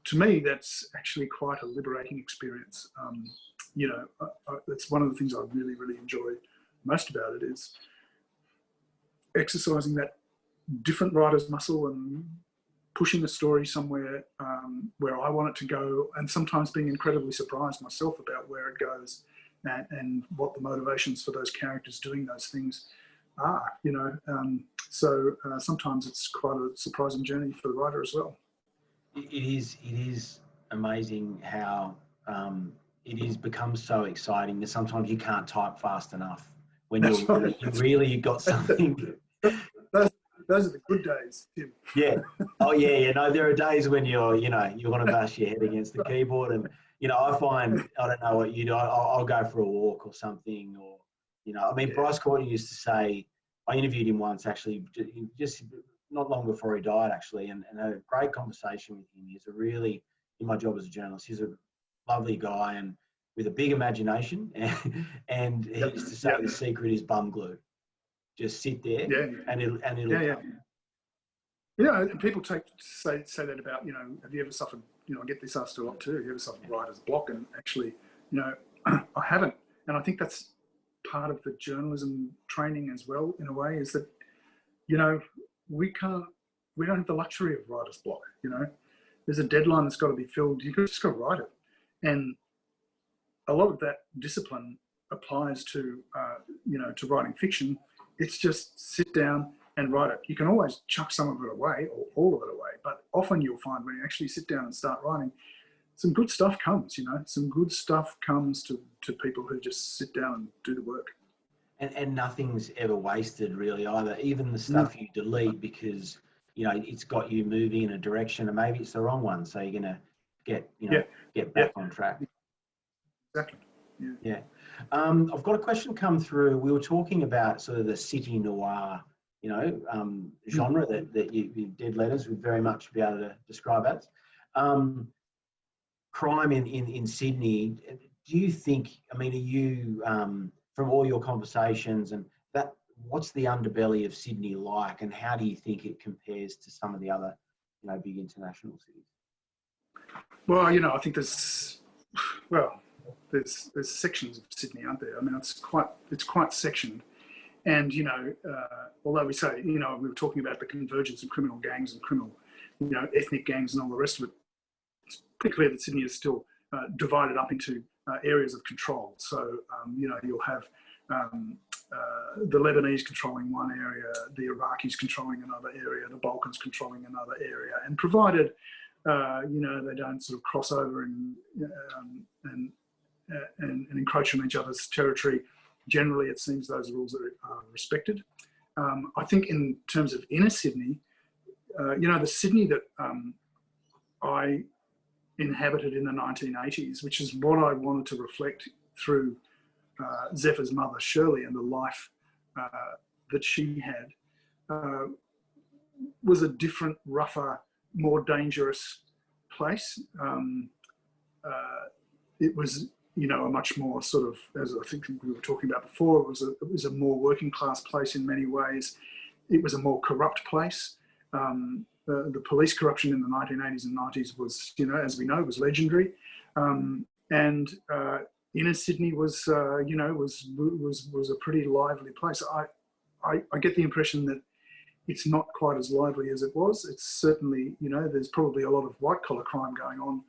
[SPEAKER 2] to me, that's actually quite a liberating experience. That's one of the things I really, really enjoy most about it, is exercising that different writer's muscle and pushing a story somewhere where I want it to go, and sometimes being incredibly surprised myself about where it goes and what the motivations for those characters doing those things are, So sometimes it's quite a surprising journey for the writer as well.
[SPEAKER 3] It is amazing how it has become so exciting that sometimes you can't type fast enough when you've got something.
[SPEAKER 2] Those are the good days, Tim.
[SPEAKER 3] Yeah. Oh, yeah. No, there are days when you want to bash your head against the keyboard, and I find, I don't know what you do. I'll go for a walk or something, or Bryce Courtney used to say. I interviewed him once, actually, just not long before he died, actually, and had a great conversation with him. He's in my job as a journalist, he's a lovely guy and with a big imagination, and he used to say the secret is bum glue. Just sit there, and it'll come.
[SPEAKER 2] And people say that about, have you ever suffered, I get this asked a lot too, have you ever suffered writer's block? And actually, I haven't. And I think that's part of the journalism training as well, in a way, is that, we don't have the luxury of writer's block. There's a deadline that's got to be filled. You've just got to write it. And a lot of that discipline applies to, to writing fiction. It's just sit down and write it. You can always chuck some of it away or all of it away, but often you'll find when you actually sit down and start writing, some good stuff comes, some good stuff comes to people who just sit down and do the work.
[SPEAKER 3] And nothing's ever wasted, really, either. Even the stuff you delete because, it's got you moving in a direction and maybe it's the wrong one. So you're going to get back on track.
[SPEAKER 2] Exactly.
[SPEAKER 3] Yeah. I've got a question come through. We were talking about sort of the city noir, genre that you Dead Letters would very much be able to describe as. Crime in Sydney, do you think, are you, from all your conversations and that, what's the underbelly of Sydney like, and how do you think it compares to some of the other, big international cities?
[SPEAKER 2] Well, I think there's sections of Sydney, aren't there? It's quite sectioned. And, although we say, we were talking about the convergence of criminal gangs and criminal, ethnic gangs and all the rest of it, it's pretty clear that Sydney is still divided up into areas of control. So, you'll have the Lebanese controlling one area, the Iraqis controlling another area, the Balkans controlling another area, and provided, they don't sort of cross over and encroach on each other's territory, generally it seems those rules are respected. I think in terms of inner Sydney, the Sydney that I inhabited in the 1980s, which is what I wanted to reflect through Zephyr's mother, Shirley, and the life that she had, was a different, rougher, more dangerous place. It was, a much more sort of, as I think we were talking about before, it was a more working class place in many ways. It was a more corrupt place. The police corruption in the 1980s and 90s was, as we know, was legendary. And inner Sydney was, you know, was a pretty lively place. I get the impression that it's not quite as lively as it was. It's certainly, you know, there's probably a lot of white collar crime going on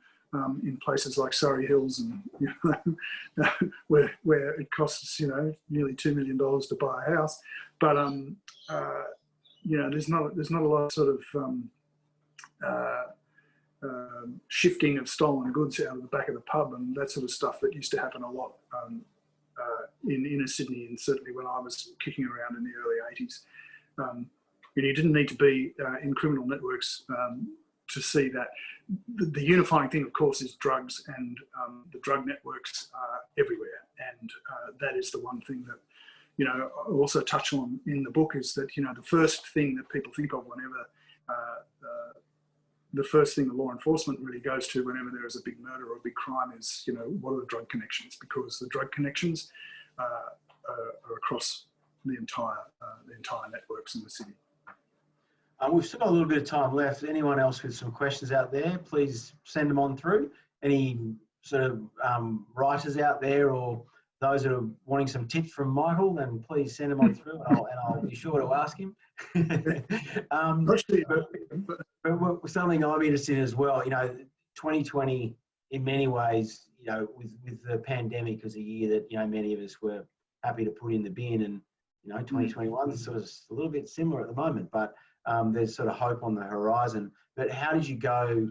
[SPEAKER 2] in places like Surrey Hills, and you know, where it costs, you know, nearly $2 million to buy a house. But you know, there's not a lot of sort of shifting of stolen goods out of the back of the pub and that sort of stuff that used to happen a lot in inner Sydney, and certainly when I was kicking around in the early 80s. And you didn't need to be in criminal networks to see that. The unifying thing, of course, is drugs, and the drug networks are everywhere. And that is the one thing that, you know, I also touch on in the book, is that, you know, the first thing that people think of whenever, the first thing the law enforcement really goes to whenever there is a big murder or a big crime is, you know, what are the drug connections? Because the drug connections are across the entire networks in the city.
[SPEAKER 3] We've still got a little bit of time left. Anyone else with some questions out there, please send them on through. Any sort of writers out there, or those that are wanting some tips from Michael, then please send them on through, and I'll be sure to ask him. But something I'm interested in as well, you know, 2020 in many ways, you know, with the pandemic was a year that, you know, many of us were happy to put in the bin, and, you know, 2021 is sort of a little bit similar at the moment, but there's sort of hope on the horizon. But how did you go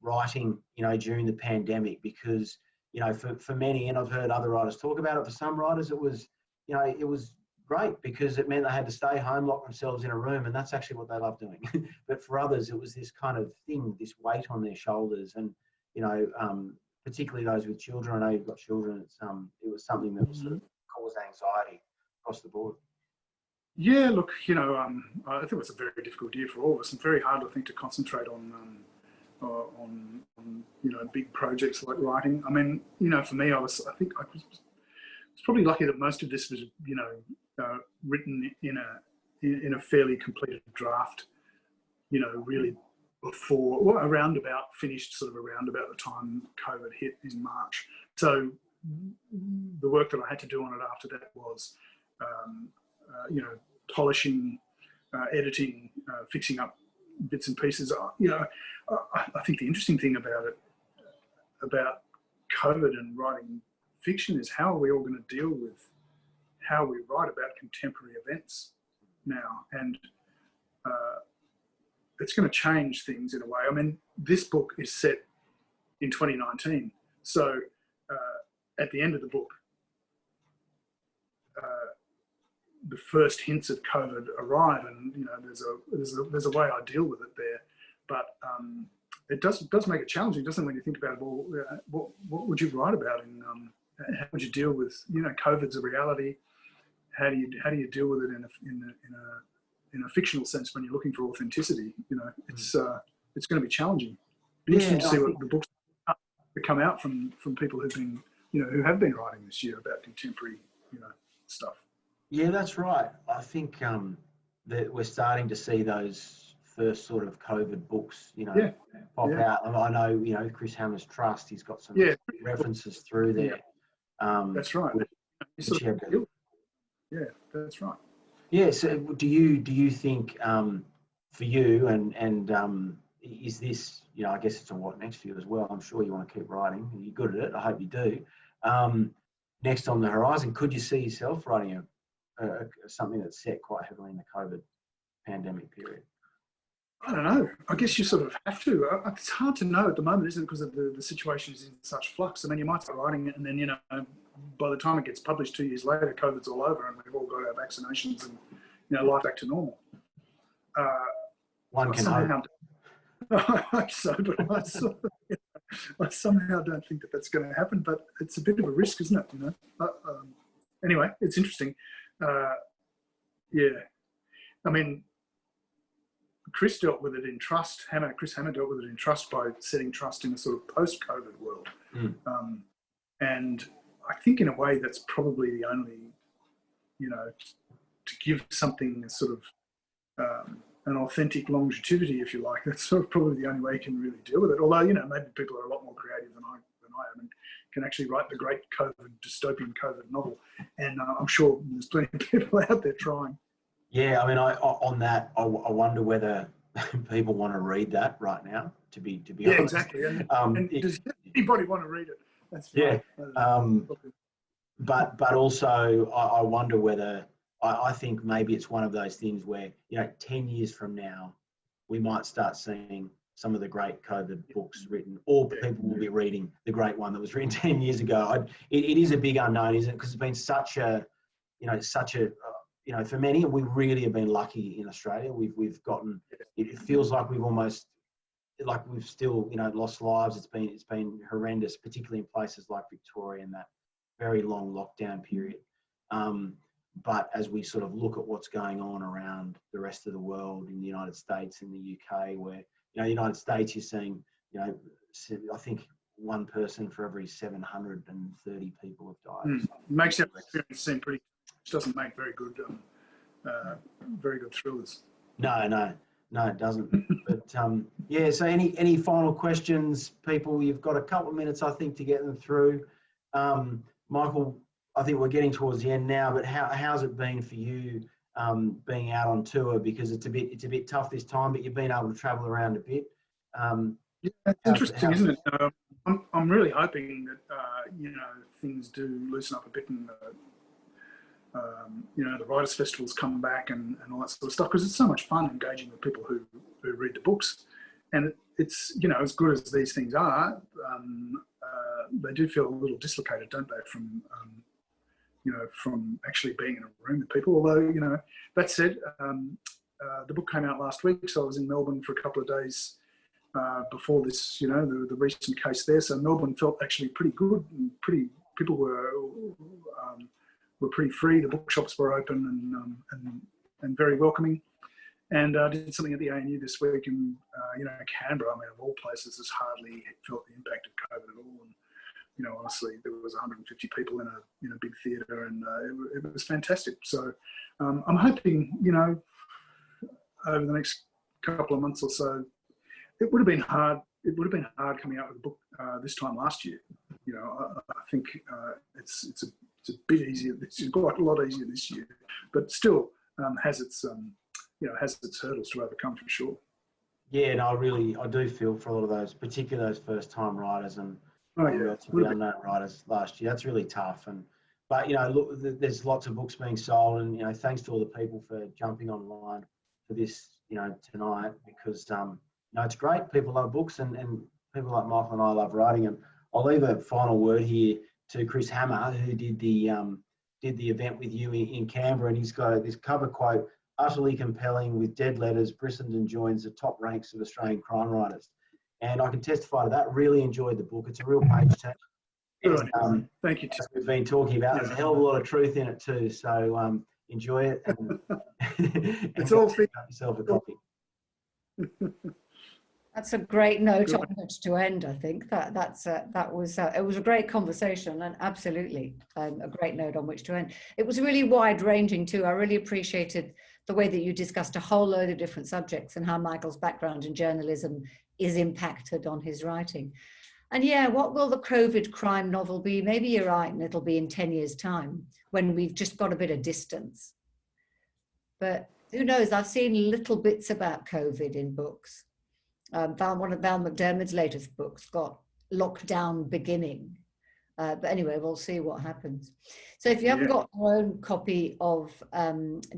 [SPEAKER 3] writing, you know, during the pandemic? Because, you know, for many, and I've heard other writers talk about it, for some writers it was, you know, it was great because it meant they had to stay home, lock themselves in a room, and that's actually what they love doing. But for others, it was this kind of thing, this weight on their shoulders, and, you know, particularly those with children. I know you've got children. It's it was something that was sort of caused anxiety across the board.
[SPEAKER 2] Yeah, look, you know, I think it was a very difficult year for all of us, and very hard, I think, to concentrate on you know, big projects like writing. I mean, you know, for me, I was probably lucky that most of this was, you know, written in a fairly completed draft, you know, really before, well, finished sort of around about the time COVID hit in March. So the work that I had to do on it after that was, you know, polishing, editing, fixing up bits and pieces. You know, I think the interesting thing about COVID and writing fiction is how are we all going to deal with how we write about contemporary events now, and it's going to change things in a way. I mean, this book is set in 2019, so at the end of the book, the first hints of COVID arrive, and, you know, there's a way I deal with it there, but it does make it challenging, doesn't it, when you think about it? Well, what would you write about in how would you deal with, you know, COVID's a reality? How do you deal with it in a fictional sense when you're looking for authenticity? You know, it's going to be challenging. Be interesting to see what the books that come out from people who've been, you know, who have been writing this year about contemporary, you know, stuff.
[SPEAKER 3] Yeah, that's right. I think that we're starting to see those first sort of COVID books, you know, pop out. I know, you know, Chris Hammer's Trust, he's got some references through there.
[SPEAKER 2] That's right. Yeah, that's right.
[SPEAKER 3] Yeah. So, do you think for you and is this, you know, I guess it's a what next for you as well. I'm sure you want to keep writing. You're good at it. I hope you do. Next on the horizon, could you see yourself writing something that's set quite heavily in the COVID pandemic period?
[SPEAKER 2] I don't know. I guess you sort of have to. It's hard to know at the moment, isn't it? Because of the situation is in such flux. I mean, you might start writing it, and then, you know, by the time it gets published 2 years later, COVID's all over, and we've all got our vaccinations, and, you know, life back to normal.
[SPEAKER 3] One can hope.
[SPEAKER 2] I hope so, but I somehow don't think that that's going to happen. But it's a bit of a risk, isn't it? You know. Anyway, it's interesting. Yeah, I mean, Chris dealt with it in Trust. Chris Hammer dealt with it in Trust by setting Trust in a sort of post-COVID world. And I think in a way that's probably the only, you know, to give something a sort of an authentic longevity, if you like. That's sort of probably the only way you can really deal with it. Although, you know, maybe people are a lot more creative than than I am and can actually write the great dystopian COVID novel. And I'm sure there's plenty of people out there trying.
[SPEAKER 3] Yeah, I mean, I wonder whether people want to read that right now. To be
[SPEAKER 2] yeah,
[SPEAKER 3] honest,
[SPEAKER 2] exactly. And does anybody want to read it? That's
[SPEAKER 3] yeah.
[SPEAKER 2] right.
[SPEAKER 3] But also, I wonder whether I think maybe it's one of those things where 10 years from now, we might start seeing some of the great COVID books written, or people will be reading the great one that was written 10 years ago. It is a big unknown, isn't it? Because it's been such a for many, we really have been lucky in Australia. We've gotten, it feels like we've still, lost lives. It's been horrendous, particularly in places like Victoria and that very long lockdown period. But as we sort of look at what's going on around the rest of the world, in the United States, in the UK, where, the United States, you're seeing, I think one person for every 730 people have died.
[SPEAKER 2] It makes that experience seem pretty, which doesn't make very good thrillers. No,
[SPEAKER 3] it doesn't. But yeah, so any final questions, people? You've got a couple of minutes, I think, to get them through. Michael, I think we're getting towards the end now, but how's it been for you being out on tour? Because it's a bit tough this time, but you've been able to travel around a bit.
[SPEAKER 2] Yeah, it's interesting, isn't it? I'm really hoping that things do loosen up a bit and the writers' festivals come back and all that sort of stuff, because it's so much fun engaging with people who read the books, and it's as good as these things are, they do feel a little dislocated, don't they, from actually being in a room with people. Although that said, the book came out last week, so I was in Melbourne for a couple of days before this, the recent case there. So Melbourne felt actually pretty good, and people were pretty free. The bookshops were open and very welcoming. And I did something at the ANU this week in Canberra. I mean, of all places, has hardly felt the impact of COVID at all. And honestly, there was 150 people in a big theatre, and it was fantastic. So I'm hoping over the next couple of months or so, it would have been hard. It would have been hard coming out with a book this time last year. I think it's a bit easier. It's quite a lot easier this year, but still has its hurdles to overcome for sure.
[SPEAKER 3] Yeah, no, I do feel for a lot of those, particularly those first-time writers and relatively unknown writers last year. That's really tough. But look, there's lots of books being sold, and thanks to all the people for jumping online for this, tonight, because it's great. People love books, and people like Michael and I love writing. And I'll leave a final word here to Chris Hammer, who did the event with you in Canberra, and he's got this cover quote: "Utterly compelling, with dead letters, Brissenden joins the top ranks of Australian crime writers." And I can testify to that. Really enjoyed the book. It's a real page turner.
[SPEAKER 2] Thank you.
[SPEAKER 3] As we've been talking about, there's a hell of a lot of truth in it too. So enjoy it, and
[SPEAKER 1] it's
[SPEAKER 3] all yourself a copy.
[SPEAKER 1] That's a great note on which to end. I think it was a great conversation, and absolutely a great note on which to end. It was really wide ranging too. I really appreciated the way that you discussed a whole load of different subjects and how Michael's background in journalism is impacted on his writing. And yeah, what will the COVID crime novel be? Maybe you're right, and it'll be in 10 years' time when we've just got a bit of distance. But who knows? I've seen little bits about COVID in books. One of Val McDermid's latest books got Lockdown Beginning. But anyway, we'll see what happens. So if you haven't got your own copy of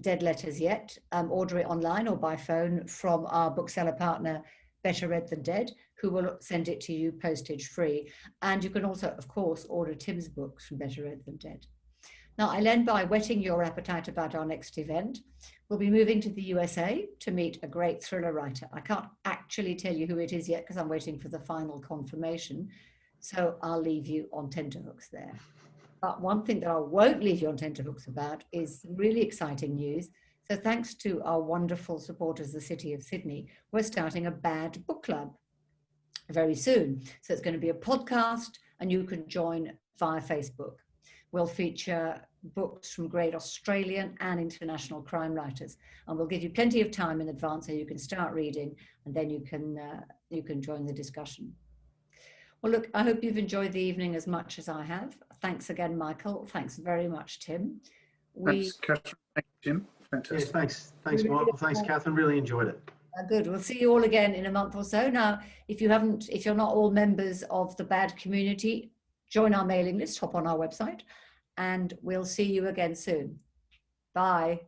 [SPEAKER 1] Dead Letters yet, order it online or by phone from our bookseller partner, Better Read Than Dead, who will send it to you postage free. And you can also, of course, order Tim's books from Better Read Than Dead. Now, I'll end by whetting your appetite about our next event. We'll be moving to the USA to meet a great thriller writer. I can't actually tell you who it is yet because I'm waiting for the final confirmation. So I'll leave you on tenterhooks there. But one thing that I won't leave you on tenterhooks about is really exciting news. So thanks to our wonderful supporters, the City of Sydney, we're starting a Bad Book Club very soon. So it's going to be a podcast, and you can join via Facebook. We'll feature books from great Australian and international crime writers, and we'll give you plenty of time in advance so you can start reading, and then you can join the discussion. Well, look, I hope you've enjoyed the evening as much as I have. Thanks again, Michael. Thanks very much, Tim.
[SPEAKER 2] Thanks, Catherine. Thank you, Tim. Fantastic.
[SPEAKER 3] Yeah, thanks, Michael. Thanks, Catherine. Really enjoyed it.
[SPEAKER 1] Good. We'll see you all again in a month or so. Now, if you're not all members of the BAD community, join our mailing list, hop on our website, and we'll see you again soon. Bye.